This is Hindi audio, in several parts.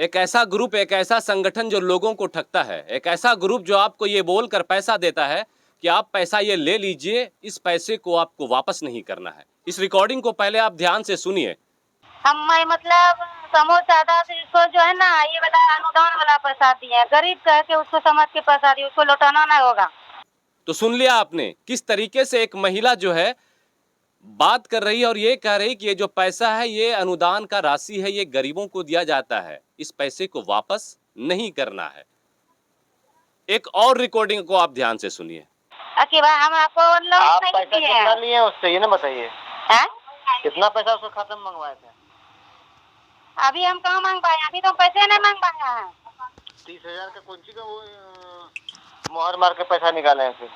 एक ऐसा ग्रुप, एक ऐसा संगठन जो लोगों को ठगता है, एक ऐसा ग्रुप जो आपको ये बोलकर पैसा देता है कि आप पैसा ये ले लीजिए, इस पैसे को आपको वापस नहीं करना है। इस रिकॉर्डिंग को पहले आप ध्यान से सुनिए। मैं मतलब समूह चाहता इसको जो है ना ये वाला अनुदान वाला पैसा दिए, गरीब कह के उसको समझ के पैसा दिए, उसको लौटाना नहीं होगा। तो सुन लिया आपने किस तरीके से एक महिला जो है बात कर रही है और ये कह रही कि ये जो पैसा है ये अनुदान का राशि है, ये गरीबों को दिया जाता है, इस पैसे को वापस नहीं करना है। एक और रिकॉर्डिंग को आप ध्यान से सुनिए। भाई हम आपको आप पैसा कितना लिए उससे ये ना बताइए, कितना पैसा उसके खाते में मंगवाए थे? अभी हम कहाँ मांग पाए, अभी तो पैसे नहीं मांग पाए हैं। 30,000 का कौन-सी का वो मोहर मार के पैसा निकाले हैं? फिर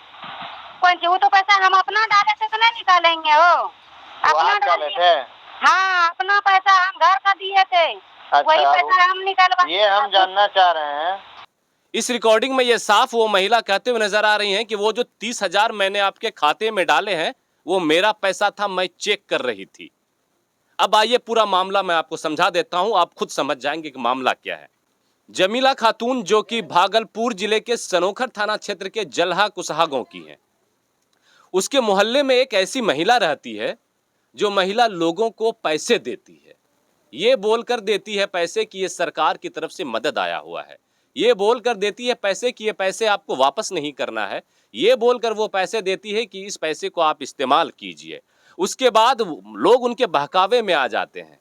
कौन वो तो पैसा हम अपना डाले थे तो नहीं निकालेंगे वो अपना डाले थे। हाँ अपना पैसा हम घर का दिए थे। अच्छा, वही पैसा हम निकालवा, ये हम जानना चाह रहे हैं। इस रिकॉर्डिंग में ये साफ वो महिला कहते हुए नजर आ रही हैं कि वो जो 30,000 मैंने आपके खाते में डाले हैं वो मेरा पैसा था, मैं चेक कर रही थी। अब आइए पूरा मामला मैं आपको समझा देता हूं, आप खुद समझ जाएंगे कि मामला क्या है। जमीला खातून जो कि भागलपुर जिले के सनोखर थाना क्षेत्र के जलहा कुसहा गांव की हैं, उसके मोहल्ले में एक ऐसी महिला रहती है जो महिला लोगों को पैसे देती है। ये बोलकर देती है पैसे कि ये सरकार की तरफ से मदद आया हुआ है, ये बोलकर देती है पैसे कि ये पैसे आपको वापस नहीं करना है, ये बोलकर वो पैसे देती है कि इस पैसे को आप इस्तेमाल कीजिए। उसके बाद लोग उनके बहकावे में आ जाते हैं,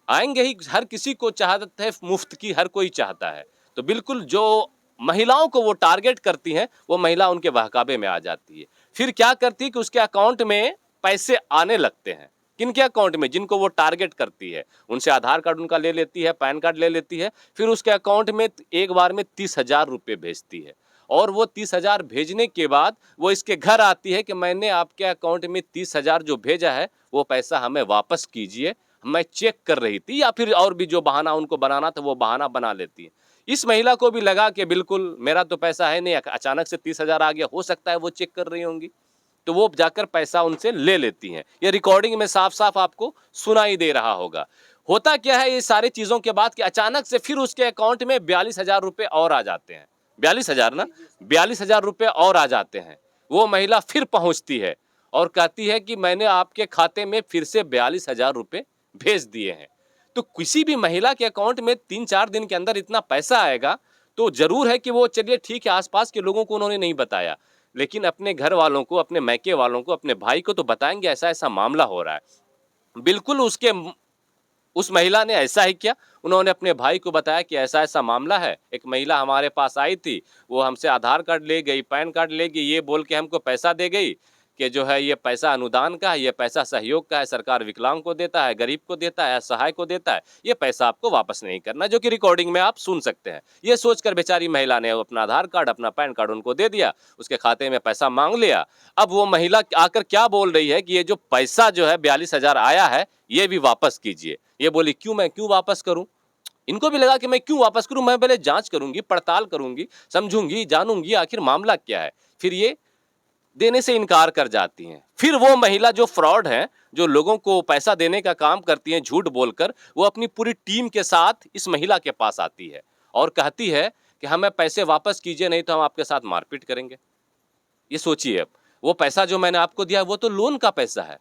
आएंगे ही, हर किसी को चाहत है मुफ्त की, हर कोई चाहता है। तो बिल्कुल जो महिलाओं को वो टारगेट करती हैं वो महिला उनके बहकावे में आ जाती है। फिर क्या करती है कि उसके अकाउंट में पैसे आने लगते हैं। किनके अकाउंट में? जिनको वो टारगेट करती है, उनसे आधार कार्ड उनका ले लेती है, पैन कार्ड ले लेती है, फिर उसके अकाउंट में एक बार में 30,000 रुपये भेजती है। और वो 30,000 भेजने के बाद वो इसके घर आती है कि मैंने आपके अकाउंट में 30,000 जो भेजा है वो पैसा हमें वापस कीजिए, मैं चेक कर रही थी, या फिर और भी जो बहाना उनको बनाना था वो बहाना बना लेती है। इस महिला को भी लगा कि बिल्कुल मेरा तो पैसा है नहीं, अचानक से 30,000 आ गया, हो सकता है वो चेक कर रही होंगी, तो वो जाकर पैसा उनसे ले लेती हैं। ये रिकॉर्डिंग में साफ साफ आपको सुनाई दे रहा होगा। होता क्या है ये सारी चीजों के बाद कि अचानक से फिर उसके अकाउंट में 42,000 रुपये और आ जाते हैं। 42,000 ना, 42,000 रुपये और आ जाते हैं। वो महिला फिर पहुंचती है और कहती है कि मैंने आपके खाते में फिर से 42,000 रुपये भेज दिए हैं। तो किसी भी महिला के अकाउंट में 3-4 दिन के अंदर इतना पैसा आएगा तो जरूर है कि वो, चलिए ठीक है, आसपास के लोगों को उन्होंने नहीं बताया, लेकिन अपने घर वालों को, अपने मैके वालों को, अपने भाई को तो बताएंगे ऐसा ऐसा मामला हो रहा है। बिल्कुल उस महिला ने ऐसा ही किया। उन्होंने अपने भाई को बताया कि ऐसा ऐसा मामला है, एक महिला हमारे पास आई थी, वो हमसे आधार कार्ड ले गई, पैन कार्ड ले गई, ये बोल के हमको पैसा दे गई कि जो है ये पैसा अनुदान का है, ये पैसा सहयोग का है, सरकार विकलांग को देता है, गरीब को देता है, असहाय को देता है, ये पैसा आपको वापस नहीं करना, जो कि रिकॉर्डिंग में आप सुन सकते हैं। ये सोचकर बेचारी महिला ने अपना आधार कार्ड, अपना पैन कार्ड उनको दे दिया, उसके खाते में पैसा मांग लिया। अब वो महिला आकर क्या बोल रही है कि ये जो पैसा जो है 42,000 आया है ये भी वापस कीजिए। ये बोली क्यों, मैं क्यों वापस करूं? इनको भी लगा कि मैं क्यों वापस करूं, मैं पहले जांच करूंगी, पड़ताल करूंगी, समझूंगी, जानूंगी आखिर मामला क्या है। फिर ये देने से इनकार कर जाती हैं। फिर वो महिला जो फ्रॉड है, जो लोगों को पैसा देने का काम करती हैं झूठ बोलकर, वो अपनी पूरी टीम के साथ इस महिला के पास आती है और कहती है कि हमें पैसे वापस कीजिए, नहीं तो हम आपके साथ मारपीट करेंगे। ये सोचिए, अब वो पैसा जो मैंने आपको दिया वो तो लोन का पैसा है,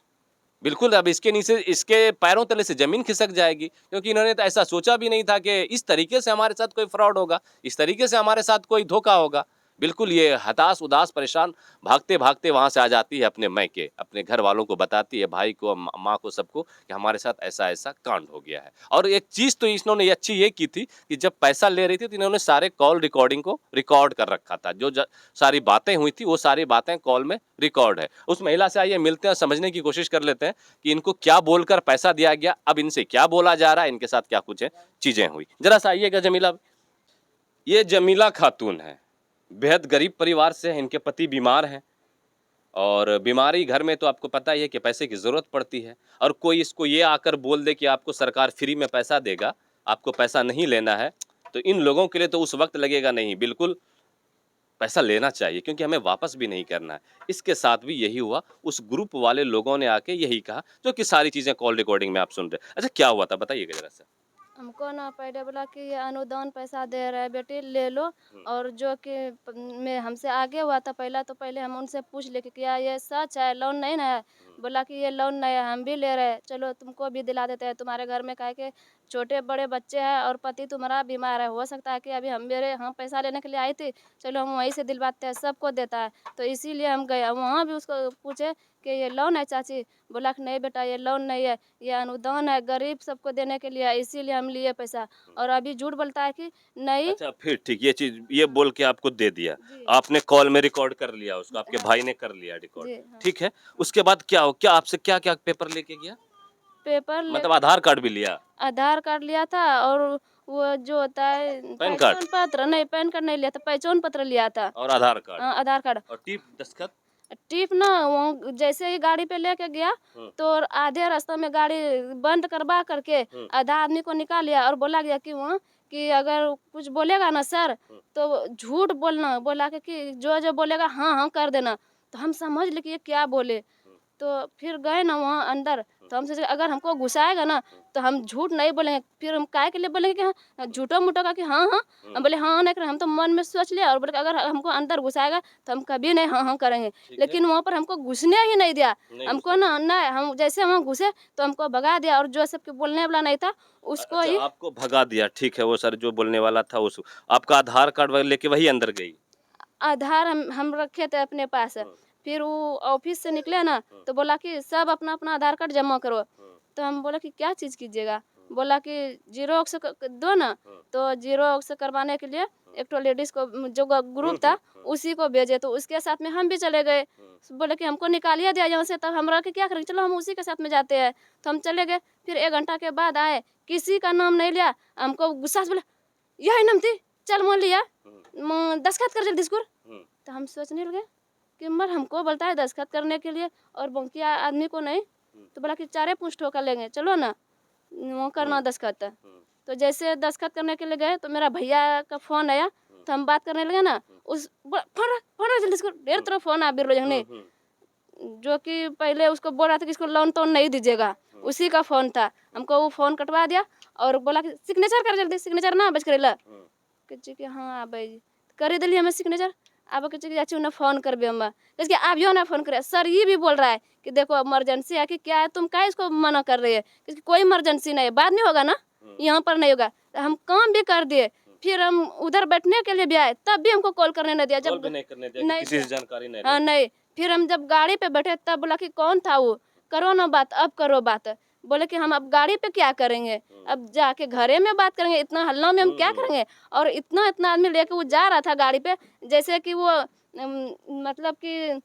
बिल्कुल अब इसके नीचे, इसके पैरों तले से जमीन खिसक जाएगी, क्योंकि इन्होंने तो ऐसा सोचा भी नहीं था कि इस तरीके से हमारे साथ कोई फ्रॉड होगा, इस तरीके से हमारे साथ कोई धोखा होगा। बिल्कुल ये हताश, उदास, परेशान भागते भागते वहां से आ जाती है अपने मैके, अपने घर वालों को बताती है, भाई को, माँ को, सबको, कि हमारे साथ ऐसा ऐसा कांड हो गया है। और एक चीज तो इन्होंने अच्छी ये की थी कि जब पैसा ले रही थी तो इन्होंने सारे कॉल रिकॉर्डिंग को रिकॉर्ड कर रखा था, जो सारी बातें हुई थी वो सारी बातें कॉल में रिकॉर्ड है। उस महिला से आइए मिलते हैं, समझने की कोशिश कर लेते हैं कि इनको क्या बोलकर पैसा दिया गया, अब इनसे क्या बोला जा रहा है, इनके साथ क्या कुछ चीजें हुई। जरा सा आइएगा जमीला। ये जमीला खातून है, बेहद गरीब परिवार से है, इनके पति बीमार हैं और बीमारी घर में तो आपको पता ही है कि पैसे की ज़रूरत पड़ती है, और कोई इसको ये आकर बोल दे कि आपको सरकार फ्री में पैसा देगा, आपको पैसा नहीं लेना है, तो इन लोगों के लिए तो उस वक्त लगेगा नहीं, बिल्कुल पैसा लेना चाहिए क्योंकि हमें वापस भी नहीं करना है। इसके साथ भी यही हुआ, उस ग्रुप वाले लोगों ने आके यही कहा, जो कि सारी चीज़ें कॉल रिकॉर्डिंग में आप सुन रहे हैं। अच्छा क्या हुआ था बताइएगा जरा सा। हमको ना पहले बोला कि ये अनुदान पैसा दे रहे हैं बेटी ले लो, और जो कि मैं हमसे आगे हुआ था पहला, तो पहले हम उनसे पूछ ले कि क्या ये सच है, लोन नहीं ना है। बोला कि ये लोन नहीं है, हम भी ले रहे हैं, चलो तुमको भी दिला देते हैं। तुम्हारे घर में काहे के छोटे बड़े बच्चे हैं और पति तुम्हारा बीमार है, हो सकता है कि अभी हम पैसा लेने के लिए आई थी, चलो हम वहीं से दिलवाते हैं, सबको देता है। तो इसीलिए हम गए, वहाँ भी उसको पूछे कि ये लोन है चाची। बोला कि नहीं बेटा ये लोन नहीं है, ये अनुदान है, गरीब सबको देने के लिए है, इसीलिए हम लिए पैसा। और अभी झूठ बोलता है कि नहीं। अच्छा फिर ठीक, ये चीज ये बोल के आपको दे दिया, जी आपने कॉल में रिकॉर्ड कर लिया उसको, आपके हाँ भाई ने कर लिया रिकॉर्ड, जी हाँ। ठीक है। उसके बाद क्या हो, क्या आपसे क्या क्या पेपर लेके गया, पेपर ले मतलब आधार कार्ड भी लिया, आधार कार्ड लिया था, और वो जो होता है पैन कार्ड पहचान पत्र, नहीं पैन कार्ड नहीं लिया था, पहचान पत्र लिया था। और आधार कार्ड आधार कार्ड। और टिप दस्तखत। टिप ना वो जैसे ही गाड़ी पे लेके गया, तो आधे रास्ते में गाड़ी बंद करवा करके आधा आदमी को निकाल लिया और बोला गया कि वहाँ कि अगर कुछ बोलेगा ना सर, तो झूठ बोलना। बोला कि जो जो बोलेगा हाँ हाँ कर देना। तो हम समझ ले कि ये क्या बोले। तो फिर गए ना वहाँ अंदर, तो हम सोचे अगर हमको घुसाएगा ना तो हम झूठ नहीं बोलेंगे। फिर हम काहे के लिए बोलेंगे कि हाँ झूठो मूठो का कि हाँ हाँ। हम बोले हाँ नहीं करेंगे, हम तो मन में सोच लिया और बोले कि अगर हमको अंदर घुसाएगा तो हम कभी नहीं हाँ हाँ करेंगे। लेकिन वहाँ पर हमको घुसने ही नहीं दिया। हमको ना नहीं, हम जैसे वहाँ घुसे तो हमको भगा दिया, और जो सबके बोलने वाला नहीं था उसको अच्छा ही आपको भगा दिया, ठीक है। वो सर जो बोलने वाला था उस आपका आधार कार्ड वगैरह लेके वही अंदर गई। आधार हम रखे थे अपने पास। फिर वो ऑफिस से निकले ना तो बोला कि सब अपना अपना आधार कार्ड जमा करो। तो हम बोला कि क्या चीज़ कीजिएगा। बोला कि जीरोक्स दो ना। तो जीरोक्स करवाने के लिए एक तो लेडीज़ को जो ग्रुप था उसी को भेजे, तो उसके साथ में हम भी चले गए। बोले कि हमको निकालिए दिया यहाँ से, तब हम रह के क्या करेंगे, चलो हम उसी के साथ में जाते हैं। तो हम चले गए। फिर 1 घंटा के बाद आए, किसी का नाम नहीं लिया। हमको गुस्सा से बोला यही नाम थी, चल मोल लिया, दस्तखत कर जल्दी इसको। तो हम सोचने लगे कि मर हमको बोलता है दस्तखत करने के लिए और बाकी आदमी को नहीं। तो बोला कि 4 पूछ ठोकर लेंगे, चलो ना वो करना दस्तखत। तो जैसे दस्तखत करने के लिए गए तो मेरा भैया का फ़ोन आया, तो हम बात करने लगे ना। उस फोन जल्दी इसको, ढेर तरह फ़ोन आ बिरलो जंगने, जो कि पहले उसको बोल रहा था कि इसको लोन तो नहीं दीजिएगा, उसी का फ़ोन था। हमको वो फ़ोन कटवा दिया और बोला कि सिग्नेचर कर जल्दी, सिग्नेचर ना बच करेला कि हाँ भाई कर दिली हमें सिग्नेचर। अब कि चाची उन्हें फ़ोन कर हम कि आप यो ना फ़ोन करे। सर ये भी बोल रहा है कि देखो इमरजेंसी है कि क्या है, तुम क्या इसको मना कर रही है, क्योंकि कोई इमरजेंसी नहीं है, बाद में होगा ना, यहाँ पर नहीं होगा। तो हम काम भी कर दिए, फिर हम उधर बैठने के लिए भी आए, तब भी हमको कॉल करने नहीं दिया। जब भी नहीं करने दिया, नहीं किसी से जानकारी नहीं हाँ नहीं, फिर हम जब गाड़ी पे बैठे तब बोला कि कौन था वो, करो ना बात, अब करो बात। बोले कि हम अब गाड़ी पे क्या करेंगे, अब जाके घरे में बात करेंगे, इतना हल्ला में हम क्या करेंगे। और इतना इतना आदमी लेके वो जा रहा था गाड़ी पे, जैसे कि वो मतलब कि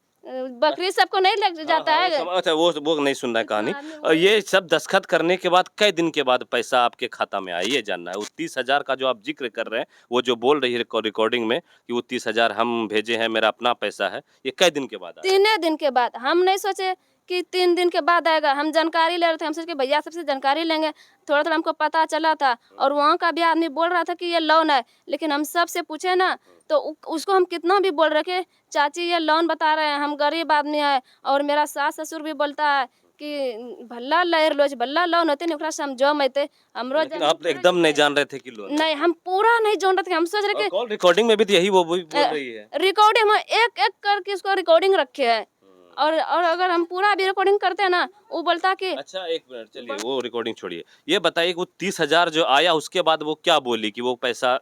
बकरी सबको नहीं ले जाता है। अच्छा वो नहीं सुनना है कहानी। आदमी और ये सब दस्तखत करने के बाद कई दिन के बाद पैसा आपके खाता में आया, ये जानना है। वो 30,000 का जो आप जिक्र कर रहे हैं, वो जो बोल रही है रिकॉर्डिंग में कि वो 30,000 हम भेजे हैं, मेरा अपना पैसा है, ये कई दिन के बाद आया? 3 दिन के बाद। हम नहीं सोचे कि 3 दिन के बाद आएगा, हम जानकारी ले रहे थे। हम सोचे कि भैया सबसे जानकारी लेंगे, थोड़ा थोड़ा हमको पता चला था। और वहाँ का भी आदमी बोल रहा था कि ये लोन है, लेकिन हम सबसे पूछे ना तो उसको हम कितना भी बोल रहे कि चाची ये लोन बता रहे हैं, हम गरीब आदमी है। और मेरा सास ससुर भी बोलता है कि भल्ला लहर लोच भल्ला लोन होते नहीं, समझो मैं हमरो लेकिन आप एकदम नहीं जान रहे थे कि लोन नहीं, हम पूरा नहीं जान रहे थे। हम सोच रहे कि कॉल रिकॉर्डिंग में भी तो यही वो भी बोल रही है। रिकॉर्डिंग में एक एक करके उसको रिकॉर्डिंग रखे है। और अगर हम पूरा भी रिकॉर्डिंग करते हैं ना, वो बोलता कि अच्छा 1 मिनट चलिए, वो रिकॉर्डिंग छोड़िए, ये बताइए कि वो 30,000 जो आया उसके बाद वो क्या बोली कि वो पैसा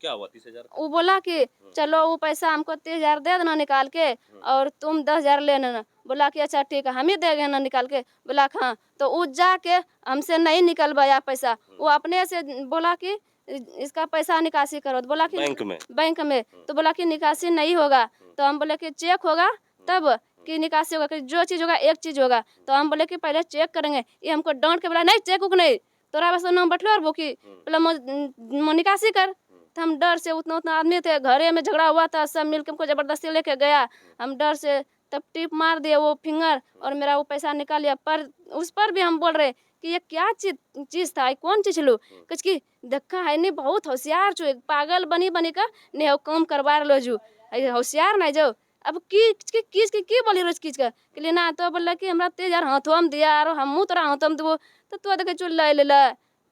क्या हुआ 30,000? वो बोला कि चलो वो पैसा हमको 30,000 दे देना निकाल के, और तुम 10,000 ले लेना। बोला कि अच्छा ठीक है, हम ही देंगे ना निकाल के। बोला हाँ। तो वो जाके हमसे नहीं निकलवाया पैसा, वो अपने से बोला कि इसका पैसा निकासी करो। तो बोला कि बैंक में। तो बोला कि निकासी नहीं होगा। तो हम बोले कि चेक होगा तब कि निकासी होगा, कि जो चीज़ होगा एक चीज़ होगा। तो हम बोले कि पहले चेक करेंगे। ये हमको डांट के बोला नहीं चेक उक नहीं, तोरा बस नाम बैठलो और बुकी बोला निकासी कर। तो हम डर से, उतना उतना आदमी थे, घरे में झगड़ा हुआ था, सब मिलकर हमको ज़बरदस्ती लेके गया। हम डर से तब टिप मार दिए वो फिंगर, और मेरा वो पैसा निकाल लिया। पर उस पर भी हम बोल रहे कि ये क्या चीज़ था, कौन चीज़ लो कुछ की धक्का है नहीं, बहुत होशियार छो, पागल बनी बनी का नहीं हो काम करवा लो जू, होशियार नहीं जो। अब की बोली रोज कीच का के लिए ना। तो बोला कि हमरा 30,000 हाथों में दिया और हम तोरा हाथों में देबो। तो तू देखे चुल ले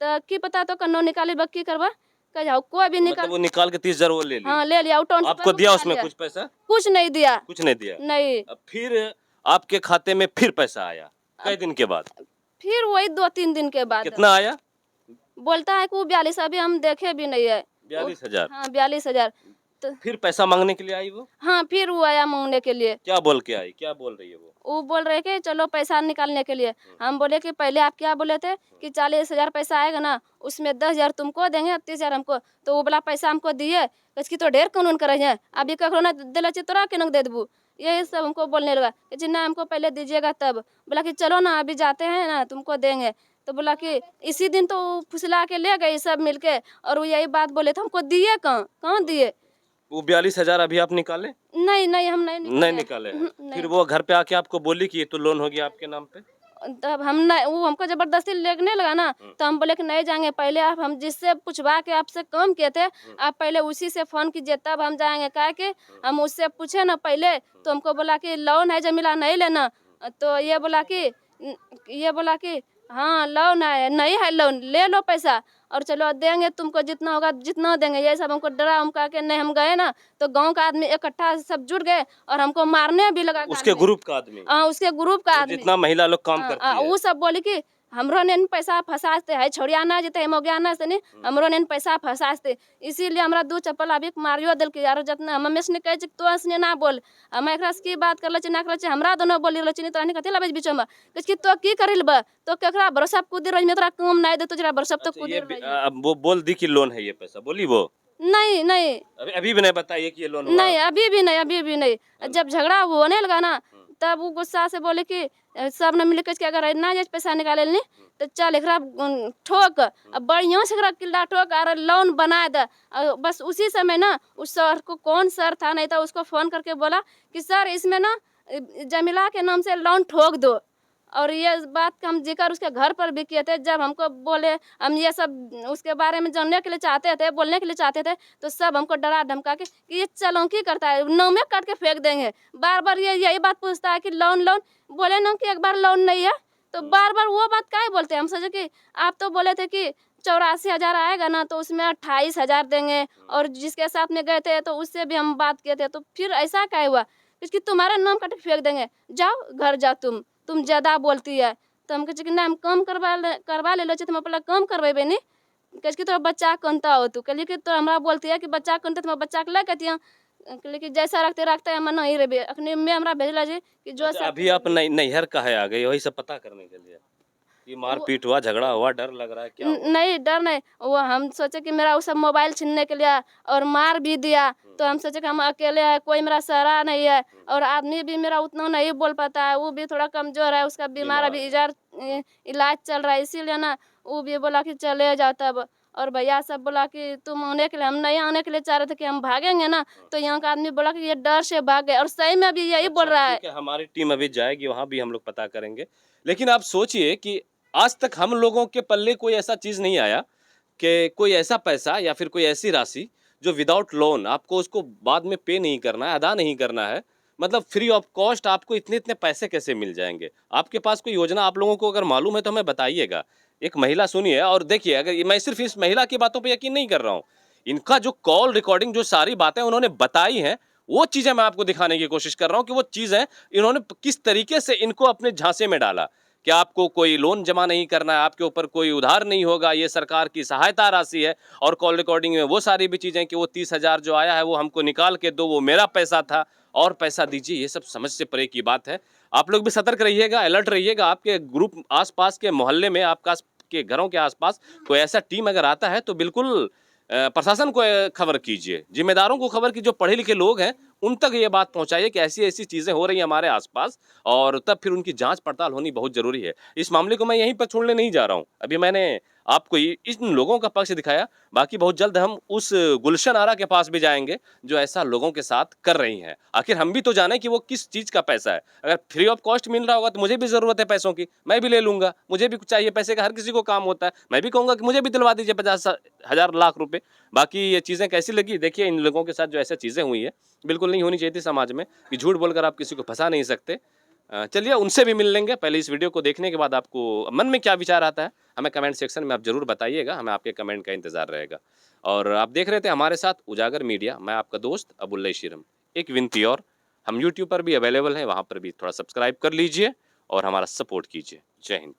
तो की पता तो कन्नो निकाली बक्की करवा कह जाओ कोई भी मतलब निकाल। वो निकाल के 30,000 वो ले ली। हाँ ले लिया ट्रांसफर आपको दिया करा उसमें लिया। कुछ पैसा? कुछ नहीं दिया। कुछ नहीं दिया। नहीं। अब फिर आपके खाते में फिर पैसा आया कई दिन के बाद? फिर वही 2-3 दिन के बाद कितना आया? बोलता है कि वो 42 अभी हम देखे भी नहीं है। 42,000। हाँ 42,000। तो फिर पैसा मांगने के लिए आई वो? हाँ फिर वो आया मांगने के लिए। क्या बोल के आई? क्या बोल रही है वो? बोल रहे कि चलो पैसा निकालने के लिए। हम बोले कि पहले आप क्या बोले थे कि 40,000 पैसा आएगा ना, उसमें 10,000 तुमको देंगे, 30,000 हमको। तो वो बोला पैसा हमको दिए, इसकी तो ढेर कानून करे हैं, अभी ककरो ना दिला तोरा के दे देबू, यही सब हमको बोलने लगा कि जी ना हमको पहले दीजिएगा तब। बोला कि चलो ना अभी जाते हैं ना तुमको देंगे। तो बोला कि इसी दिन तो फुसला के ले गए सब मिलके, और वो यही बात बोले तो हमको दिए कहाँ दिए। वो 42,000 अभी आप निकाले? नहीं हम नहीं नहीं निकाले हैं। फिर वो घर पे आके आपको बोली कि ये तो लोन हो गया आपके नाम पे? तब हम नहीं, वो हमको जबरदस्ती लेने लगा ना, तो हम बोले कि नहीं जाएंगे, पहले आप हम जिससे पूछवा के आपसे काम किए थे आप पहले उसी से फोन कीजिए तब हम जाएंगे। क्या कि हम उससे पूछे ना पहले तो हमको बोला कि लोन है जमीला नहीं लेना। तो ये बोला कि हाँ लोन है, नहीं है लोन, ले लो पैसा और चलो देंगे तुमको जितना होगा जितना देंगे। ये सब हमको डरा, हम कहा कि नहीं। हम गए ना तो गांव का आदमी इकट्ठा सब जुट गए और हमको मारने भी लगा। उसके ग्रुप का आदमी? हाँ उसके ग्रुप का आदमी, जितना महिला लोग काम करती है। वो सब बोली कि हमरो ने पैसा फंसाते है, छोड़ियाना जते मोगियाना से नहीं, हमरो ने पैसा फंसाते, इसीलिए हमरा 2 चप्पल अभी मारियो दिल के यार। जितना हम हमें कहे तो असने ना बोल, हम एकरा से की बात करल ना करल हमरा दोनों बोली रहल छी, तोरा कथि लाबे बीच में कि तो की करिल बा, तो केकरा भरोसा कूदी रही में, तोरा काम नहीं दे, तुझरा भरोसा तो कूदी रही। वो बोल दी कि लोन है ये पैसा, बोली वो? नहीं अभी भी नहीं बताइए कि ये लोन हुआ? नहीं अभी भी नहीं। जब झगड़ा होने लगा ना तब वो गुस्सा से बोले कि सब ने मिलकर के अगर ना जाए पैसा निकाले नहीं तो चल एकरा ठोक, अब बढ़िया से एकरा किल्ला ठोक और लोन बना दे। बस उसी समय ना उस सर को, कौन सर था नहीं था, उसको फोन करके बोला कि सर इसमें ना जमीला के नाम से लोन ठोक दो। और ये बात का हम जिक्र उसके घर पर भी किए थे। जब हमको बोले हम ये सब उसके बारे में जानने के लिए चाहते थे, बोलने के लिए चाहते थे, तो सब हमको डरा धमका के कि ये चलौकी करता है, नाव में काट के फेंक देंगे। बार बार ये यही बात पूछता है कि लोन बोले ना कि एक बार लोन नहीं है तो बार बार वो बात काहे बोलते हैं। हम सोचे कि आप तो बोले थे कि 84,000 आएगा ना तो उसमें 28,000 देंगे, और जिसके साथ में गए थे तो उससे भी हम बात किए थे, तो फिर ऐसा क्या हुआ कि तुम्हारा नाम काट के फेंक देंगे, जाओ घर जाओ, तुम ज्यादा बोलती है। तो हम कहे कि नहीं हम कम करवा ले लो, तुम अपना कम करवेबे नहीं, कहे कि तोरा बच्चा कनता हो, तू कहली कि तो हमरा बोलती है कि बच्चा कनते, तुम बच्चा के ले कहती है, कहली कि जैसा रखते हम नहीं रहे। अखनी में हमरा भेजला जी कि जो अभी आप नैहर कहे आ गए वही सब पता करने के लिए कि मारपीट हुआ, झगड़ा हुआ, डर लग रहा है क्या हुआ? नहीं डर नहीं, वो हम सोचे कि मेरा वो सब मोबाइल छीनने के लिए और मार भी दिया, तो हम सोचे कि हम अकेले हैं, कोई मेरा सहारा नहीं है, और आदमी भी मेरा उतना नहीं बोल पाता है, वो भी थोड़ा कमजोर है, उसका बीमार अभी इलाज चल रहा है, इसीलिए ना वो भी बोला कि चले जाओ तब। और भैया सब बोला कि तुम आने के लिए, हम नहीं आने के लिए चाह रहे थे कि हम भागेंगे ना, तो यहाँ का आदमी बोला कि ये डर से भाग गए, और सही में अभी यही बोल रहा है। ठीक है, हमारी टीम अभी जाएगी वहाँ भी हम लोग पता करेंगे। लेकिन आप सोचिए कि आज तक हम लोगों के पल्ले कोई ऐसा चीज नहीं आया कि कोई ऐसा पैसा या फिर कोई ऐसी राशि जो विदाउट लोन आपको उसको बाद में पे नहीं करना है, अदा नहीं करना है, मतलब फ्री ऑफ कॉस्ट आपको इतने इतने पैसे कैसे मिल जाएंगे। आपके पास कोई योजना आप लोगों को अगर मालूम है तो हमें बताइएगा। एक महिला सुनिए और देखिए, अगर मैं सिर्फ इस महिला की बातों पर यकीन नहीं कर रहा हूँ, इनका जो कॉल रिकॉर्डिंग जो सारी बातें उन्होंने बताई हैं वो चीजें मैं आपको दिखाने की कोशिश कर रहा हूँ कि वो चीजें इन्होंने किस तरीके से इनको अपने झांसे में डाला कि आपको कोई लोन जमा नहीं करना है, आपके ऊपर कोई उधार नहीं होगा, ये सरकार की सहायता राशि है। और कॉल रिकॉर्डिंग में वो सारी भी चीज़ें कि वो 30,000 जो आया है वो हमको निकाल के दो, वो मेरा पैसा था और पैसा दीजिए, ये सब समझ से परे की बात है। आप लोग भी सतर्क रहिएगा, अलर्ट रहिएगा। आपके ग्रुप आसपास के मोहल्ले में, आपका के घरों के आसपास कोई ऐसा टीम अगर आता है तो बिल्कुल प्रशासन को खबर कीजिए, जिम्मेदारों को खबर की, जो पढ़े लिखे लोग हैं उन तक ये बात पहुंचाइए कि ऐसी ऐसी चीजें हो रही हैं हमारे आसपास, और तब फिर उनकी जांच पड़ताल होनी बहुत जरूरी है। इस मामले को मैं यहीं पर छोड़ने नहीं जा रहा हूं। अभी मैंने आपको इन लोगों का पक्ष दिखाया, बाकी बहुत जल्द हम उस गुलशन आरा के पास भी जाएंगे जो ऐसा लोगों के साथ कर रही हैं। आखिर हम भी तो जाने कि वो किस चीज का पैसा है। अगर फ्री ऑफ कॉस्ट मिल रहा होगा तो मुझे भी जरूरत है पैसों की, मैं भी ले लूंगा, मुझे भी कुछ चाहिए पैसे का, हर किसी को काम होता है। मैं भी कहूंगा कि मुझे भी दिलवा दीजिए 50,000 लाख रुपए। बाकी ये चीजें कैसी लगी देखिए, इन लोगों के साथ जो ऐसी चीजें हुई है बिल्कुल नहीं होनी चाहिए थी समाज में, कि झूठ बोलकर आप किसी को फंसा नहीं सकते। चलिए उनसे भी मिल लेंगे। पहले इस वीडियो को देखने के बाद आपको मन में क्या विचार आता है हमें कमेंट सेक्शन में आप जरूर बताइएगा, हमें आपके कमेंट का इंतजार रहेगा। और आप देख रहे थे हमारे साथ उजागर मीडिया, मैं आपका दोस्त अबुल्ला शीरम। एक विनती और, हम यूट्यूब पर भी अवेलेबल हैं, वहाँ पर भी थोड़ा सब्सक्राइब कर लीजिए और हमारा सपोर्ट कीजिए। जय हिंद।